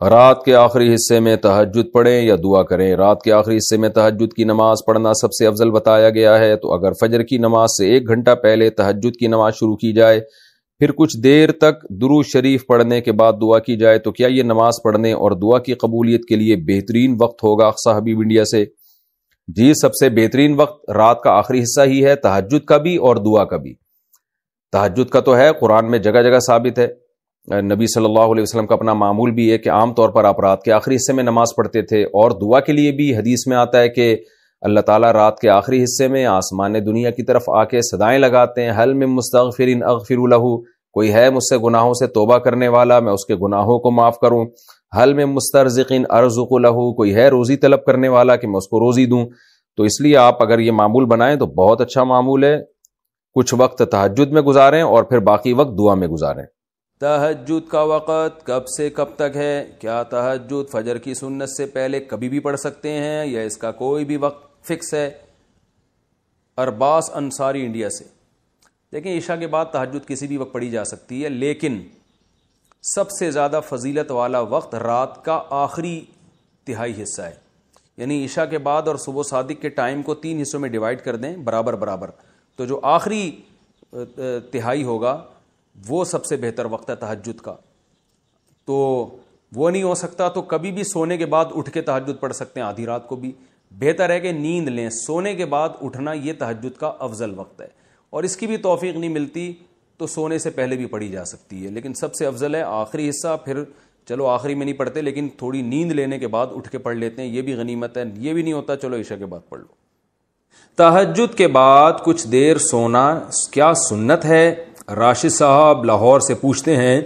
رات کے آخری حصے میں تہجد پڑھیں یا دعا کریں؟ رات کے آخری حصے میں تہجد کی نماز پڑھنا سب سے افضل بتایا گیا ہے، تو اگر فجر کی نماز سے 1 گھنٹہ پہلے تہجد کی نماز شروع کی جائے، پھر کچھ دیر تک درود شریف پڑھنے کے بعد دعا کی جائے، تو کیا یہ نماز پڑھنے اور دعا کی قبولیت کے لیے بہترین وقت ہوگا؟ اقصی حبیب انڈیا سے جی، سب سے بہترین وقت رات کا آخری حصہ ہی ہے، تہجد کا بھی اور دعا کا بھی۔ تہجد کا تو ہے، قرآن میں جگہ جگہ ثابت ہے، نبی صلی اللہ علیہ وسلم کا اپنا معمول بھی ہے کہ عام طور پر آپ رات کے آخری حصے میں نماز پڑھتے تھے، اور دعا کے لیے بھی حدیث میں آتا ہے کہ اللہ تعالیٰ رات کے آخری حصے میں آسمان دنیا کی طرف آ کے صدائیں لگاتے ہیں، حل من مستغفر اغفر لہ، کوئی ہے مجھ سے گناہوں سے توبہ کرنے والا، میں اس کے گناہوں کو معاف کروں، حل من مسترزق ارزق لہ، کوئی ہے روزی طلب کرنے والا کہ میں اس کو روزی دوں۔ تو اس لیے آپ اگر یہ معمول بنائیں تو بہت اچھا معمول ہے، کچھ وقت تہجد میں گزاریں اور پھر باقی وقت دعا میں گزاریں۔ تہجد کا وقت کب سے کب تک ہے؟ کیا تہجد فجر کی سنت سے پہلے کبھی بھی پڑھ سکتے ہیں یا اس کا کوئی بھی وقت فکس ہے؟ ارباس انصاری انڈیا سے، دیکھیں عشاء کے بعد تہجد کسی بھی وقت پڑھی جا سکتی ہے، لیکن سب سے زیادہ فضیلت والا وقت رات کا آخری تہائی حصہ ہے، یعنی عشاء کے بعد اور صبح صادق کے ٹائم کو 3 حصوں میں ڈیوائڈ کر دیں برابر برابر، تو جو آخری تہائی ہوگا وہ سب سے بہتر وقت ہے تہجد کا۔ تو وہ نہیں ہو سکتا تو کبھی بھی سونے کے بعد اٹھ کے تہجد پڑھ سکتے ہیں، آدھی رات کو بھی بہتر ہے کہ نیند لیں، سونے کے بعد اٹھنا یہ تہجد کا افضل وقت ہے، اور اس کی بھی توفیق نہیں ملتی تو سونے سے پہلے بھی پڑھی جا سکتی ہے، لیکن سب سے افضل ہے آخری حصہ، پھر چلو آخری میں نہیں پڑھتے لیکن تھوڑی نیند لینے کے بعد اٹھ کے پڑھ لیتے ہیں، یہ بھی غنیمت ہے، یہ بھی نہیں ہوتا چلو عشاء کے بعد پڑھ لو۔ تہجد کے بعد کچھ دیر سونا کیا سنت ہے؟ راشد صاحب لاہور سے پوچھتے ہیں،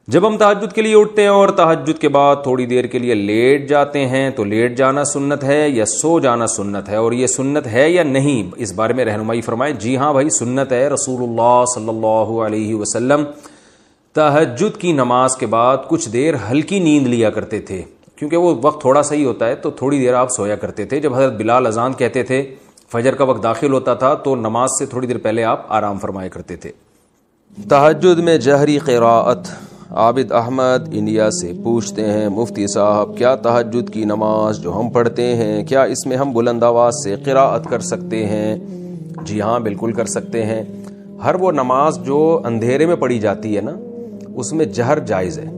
جب ہم تہجد کے لیے اٹھتے ہیں اور تہجد کے بعد تھوڑی دیر کے لیے لیٹ جاتے ہیں تو لیٹ جانا سنت ہے یا سو جانا سنت ہے، اور یہ سنت ہے یا نہیں، اس بارے میں رہنمائی فرمائیں۔ جی ہاں بھائی، سنت ہے، رسول اللہ صلی اللہ علیہ وسلم تہجد کی نماز کے بعد کچھ دیر ہلکی نیند لیا کرتے تھے، کیونکہ وہ وقت تھوڑا سا ہی ہوتا ہے، تو تھوڑی دیر آپ سویا کرتے تھے۔ جب حضرت بلال اذان کہتے تھے، فجر کا وقت داخل ہوتا تھا تو نماز سے تھوڑی دیر پہلے آپ آرام فرمایا کرتے تھے۔ تہجد میں جہری قراءت، عابد احمد انڈیا سے پوچھتے ہیں، مفتی صاحب کیا تہجد کی نماز جو ہم پڑھتے ہیں کیا اس میں ہم بلند آواز سے قراءت کر سکتے ہیں؟ جی ہاں بالکل کر سکتے ہیں، ہر وہ نماز جو اندھیرے میں پڑھی جاتی ہے نا اس میں جہر جائز ہے،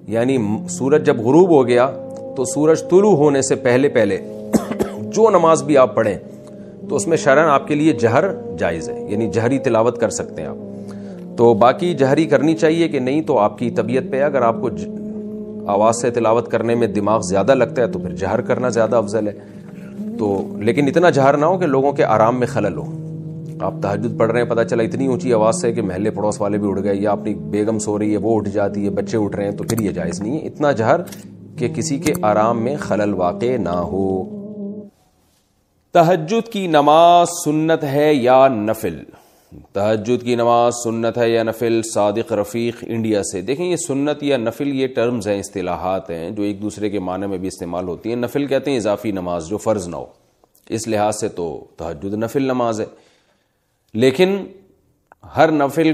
یعنی سورج جب غروب ہو گیا تو سورج طلوع ہونے سے پہلے پہلے جو نماز بھی آپ پڑھیں تو اس میں شرعاً آپ کے لیے جہر جائز ہے، یعنی جہری تلاوت کر سکتے ہیں آپ۔ تو باقی جہری کرنی چاہیے کہ نہیں تو آپ کی طبیعت پہ، اگر آپ کو آواز سے تلاوت کرنے میں دماغ زیادہ لگتا ہے تو پھر جہر کرنا زیادہ افضل ہے، تو لیکن اتنا جہر نہ ہو کہ لوگوں کے آرام میں خلل ہو۔ آپ تہجد پڑھ رہے ہیں، پتہ چلا اتنی اونچی آواز سے کہ محلے پڑوس والے بھی اٹھ گئے، یا اپنی بیگم سو رہی ہے وہ اٹھ جاتی ہے، بچے اٹھ رہے ہیں، تو پھر یہ جائز نہیں ہے، اتنا جہر کہ کسی کے آرام میں خلل واقع نہ ہو۔ تہجد کی نماز سنت ہے یا نفل؟ تہجد کی نماز سنت ہے یا نفل؟ صادق رفیق انڈیا سے، دیکھیں یہ سنت یا نفل یہ ٹرمز ہیں، اصطلاحات ہیں جو ایک دوسرے کے معنی میں بھی استعمال ہوتی ہیں۔ نفل کہتے ہیں اضافی نماز جو فرض نہ ہو، اس لحاظ سے تو تہجد نفل نماز ہے، لیکن ہر نفل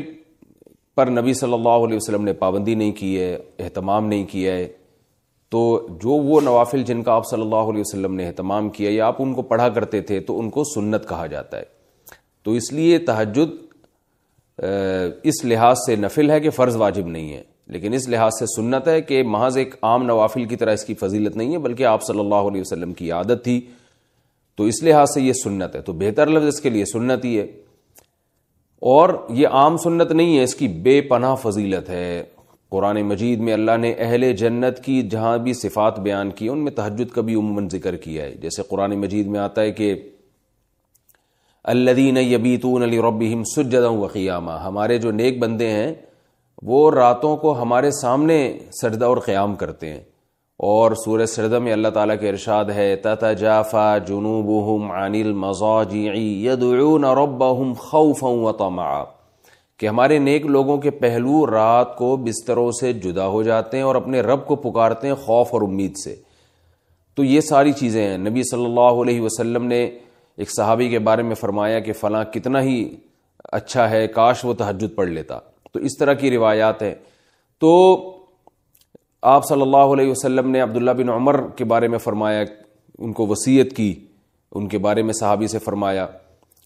پر نبی صلی اللہ علیہ وسلم نے پابندی نہیں کی ہے، اہتمام نہیں کیا ہے، تو جو وہ نوافل جن کا آپ صلی اللہ علیہ وسلم نے اہتمام کیا یا آپ ان کو پڑھا کرتے تھے تو ان کو سنت کہا جاتا ہے۔ تو اس لیے تہجد اس لحاظ سے نفل ہے کہ فرض واجب نہیں ہے، لیکن اس لحاظ سے سنت ہے کہ محض ایک عام نوافل کی طرح اس کی فضیلت نہیں ہے، بلکہ آپ صلی اللہ علیہ وسلم کی عادت تھی، تو اس لحاظ سے یہ سنت ہے، تو بہتر لفظ اس کے لیے سنت ہی ہے، اور یہ عام سنت نہیں ہے، اس کی بے پناہ فضیلت ہے۔ قرآن مجید میں اللہ نے اہل جنت کی جہاں بھی صفات بیان کی ان میں تہجد کا بھی عموماً ذکر کیا ہے، جیسے قرآن مجید میں آتا ہے کہ الذین یبیتون لربہم سجدا وقیاما، ہمارے جو نیک بندے ہیں وہ راتوں کو ہمارے سامنے سجدہ اور قیام کرتے ہیں، اور سورہ سجدہ میں اللہ تعالیٰ کے ارشاد ہے تتجافى جنوبهم عن المضاجع يدعون ربهم خوفا وطمعا، کہ ہمارے نیک لوگوں کے پہلو رات کو بستروں سے جدا ہو جاتے ہیں اور اپنے رب کو پکارتے ہیں خوف اور امید سے۔ تو یہ ساری چیزیں ہیں، نبی صلی اللہ علیہ وسلم نے ایک صحابی کے بارے میں فرمایا کہ فلاں کتنا ہی اچھا ہے، کاش وہ تہجد پڑھ لیتا، تو اس طرح کی روایات ہیں۔ تو آپ صلی اللہ علیہ وسلم نے عبداللہ بن عمر کے بارے میں فرمایا، ان کو وصیت کی، ان کے بارے میں صحابی سے فرمایا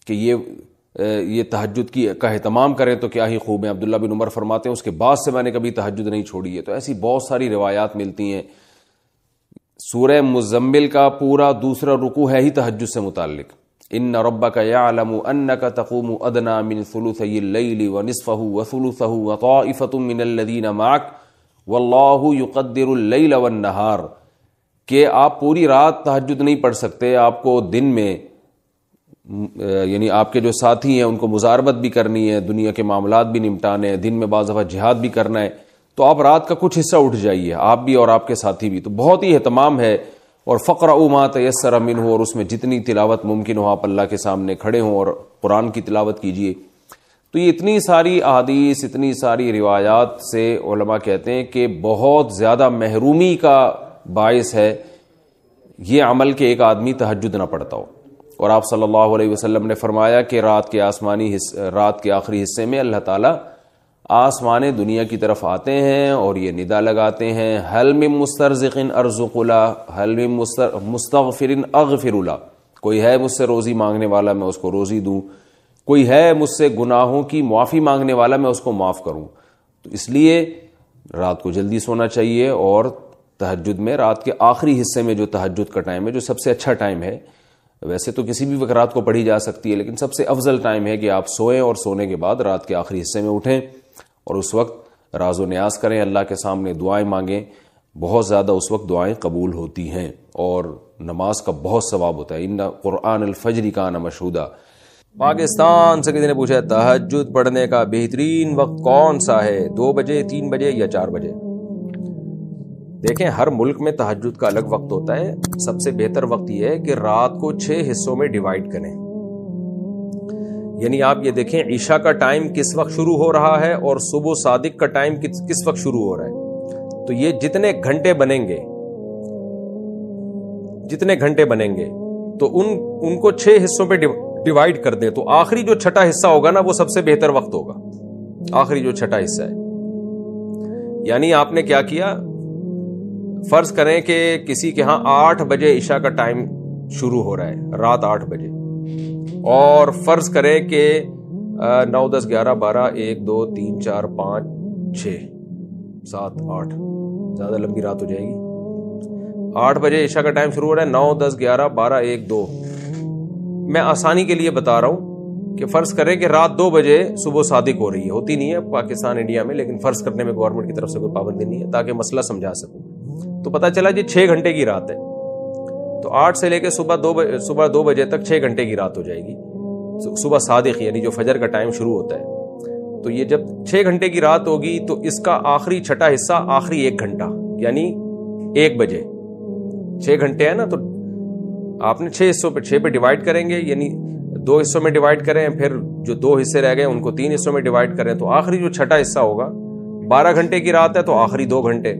کہ یہ تہجد کا اہتمام کریں تو کیا ہی خوب ہے۔ عبداللہ بن عمر فرماتے ہیں اس کے بعد سے میں نے کبھی تہجد نہیں چھوڑی ہے۔ تو ایسی بہت ساری روایات ملتی ہیں۔ سورہ مزمل کا پورا دوسرا رکوع ہے ہی تہجد سے متعلق۔ ان ربک یعلم انک تقوم ادنی من ثلثی اللیل ونصفہ وثلثہ وطائفۃ من الذین معک واللہ یقدر اللیل والنہار، کہ آپ پوری رات تہجد نہیں پڑھ سکتے، آپ کو دن میں یعنی آپ کے جو ساتھی ہیں ان کو مزاربت بھی کرنی ہے، دنیا کے معاملات بھی نمٹانے ہیں، دن میں بعض دفعہ جہاد بھی کرنا ہے، تو آپ رات کا کچھ حصہ اٹھ جائیے، آپ بھی اور آپ کے ساتھی بھی۔ تو بہت ہی اہتمام ہے، اور فقرؤوا ما تیسر منہ، اور اس میں جتنی تلاوت ممکن ہو آپ اللہ کے سامنے کھڑے ہوں اور قرآن کی تلاوت کیجیے۔ تو یہ اتنی ساری احادیث، اتنی ساری روایات سے علماء کہتے ہیں کہ بہت زیادہ محرومی کا باعث ہے یہ عمل کہ ایک آدمی تہجد نہ پڑھتا ہو۔ اور آپ صلی اللہ علیہ وسلم نے فرمایا کہ رات کے آخری حصے میں اللہ تعالیٰ آسمان دنیا کی طرف آتے ہیں اور یہ ندا لگاتے ہیں، حل من مسترزق ارزق له، حل من مستغفر اغفر له، کوئی ہے مجھ سے روزی مانگنے والا میں اس کو روزی دوں، کوئی ہے مجھ سے گناہوں کی معافی مانگنے والا میں اس کو معاف کروں۔ تو اس لیے رات کو جلدی سونا چاہیے، اور تہجد میں رات کے آخری حصے میں جو تہجد کا ٹائم ہے، جو سب سے اچھا ٹائم ہے، ویسے تو کسی بھی وقت رات کو پڑھی جا سکتی ہے، لیکن سب سے افضل ٹائم ہے کہ آپ سوئیں اور سونے کے بعد رات کے آخری حصے میں اٹھیں اور اس وقت راز و نیاز کریں، اللہ کے سامنے دعائیں مانگیں۔ بہت زیادہ اس وقت دعائیں قبول ہوتی ہیں اور نماز کا بہت ثواب ہوتا ہے۔ ان قرآن الفجر کان مشہودا۔ پاکستان سے کسی نے پوچھا تہجد پڑھنے کا بہترین وقت کون سا ہے، 2 بجے، 3 بجے یا 4 بجے؟ دیکھیں، ہر ملک میں تہجد کا الگ وقت ہوتا ہے۔ سب سے بہتر وقت یہ ہے کہ رات کو 6 حصوں میں ڈیوائیڈ کریں، یعنی آپ یہ دیکھیں عشاء کا ٹائم کس وقت شروع ہو رہا ہے اور صبح صادق کا ٹائم کس وقت شروع ہو رہا ہے، تو یہ جتنے گھنٹے بنیں گے تو ان کو 6 حصوں پہ ڈیوائیڈ کر دیں، تو آخری جو چھٹا حصہ ہوگا نا وہ سب سے بہتر وقت ہوگا، آخری جو چھٹا حصہ ہے۔ یعنی آپ نے کیا کیا، فرض کریں کہ کسی کے ہاں 8 بجے عشاء کا ٹائم شروع ہو رہا ہے، رات 8 بجے، اور فرض کریں کہ 9 10 11 12 1 2 3 4 5 6 7 8، زیادہ لمبی رات ہو جائے گی۔ 8 بجے عشاء کا ٹائم شروع ہو رہا ہے، 9 10 11 12 1 2، میں آسانی کے لیے بتا رہا ہوں کہ فرض کریں کہ رات 2 بجے صبح صادق ہو رہی ہے، ہوتی نہیں ہے پاکستان انڈیا میں، لیکن فرض کرنے میں گورنمنٹ کی طرف سے کوئی پابندی نہیں ہے تاکہ مسئلہ سمجھا سکوں۔ تو پتہ چلا جی 6 گھنٹے کی رات ہے، تو 8 سے لے کے صبح 2 بجے تک 6 گھنٹے کی رات ہو جائے گی، صبح صادق یعنی جو فجر کا ٹائم شروع ہوتا ہے۔ تو یہ جب 6 گھنٹے کی رات ہوگی تو اس کا آخری چھٹا حصہ آخری 1 گھنٹہ یعنی 1 بجے، 6 گھنٹے ہیں نا، تو آپ نے 6 حصوں پہ 6 پہ ڈیوائیڈ کریں گے، یعنی 2 حصوں میں ڈیوائیڈ کریں، پھر جو 2 حصے رہ گئے ان کو 3 حصوں میں ڈیوائیڈ کریں، تو آخری جو چھٹا حصہ ہوگا 12 گھنٹے کی رات ہے تو آخری 2 گھنٹے۔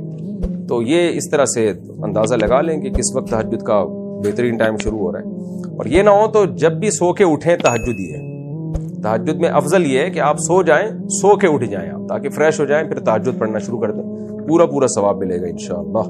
تو یہ اس طرح سے اندازہ لگا لیں کہ کس وقت تہجد کا بہترین ٹائم شروع ہو رہا ہے، اور یہ نہ ہو تو جب بھی سو کے اٹھیں تہجد ہی ہے۔ تہجد میں افضل یہ ہے کہ آپ سو جائیں، سو کے اٹھ جائیں آپ، تاکہ فریش ہو جائیں، پھر تہجد پڑھنا شروع کر دیں، پورا ثواب ملے گا انشاءاللہ۔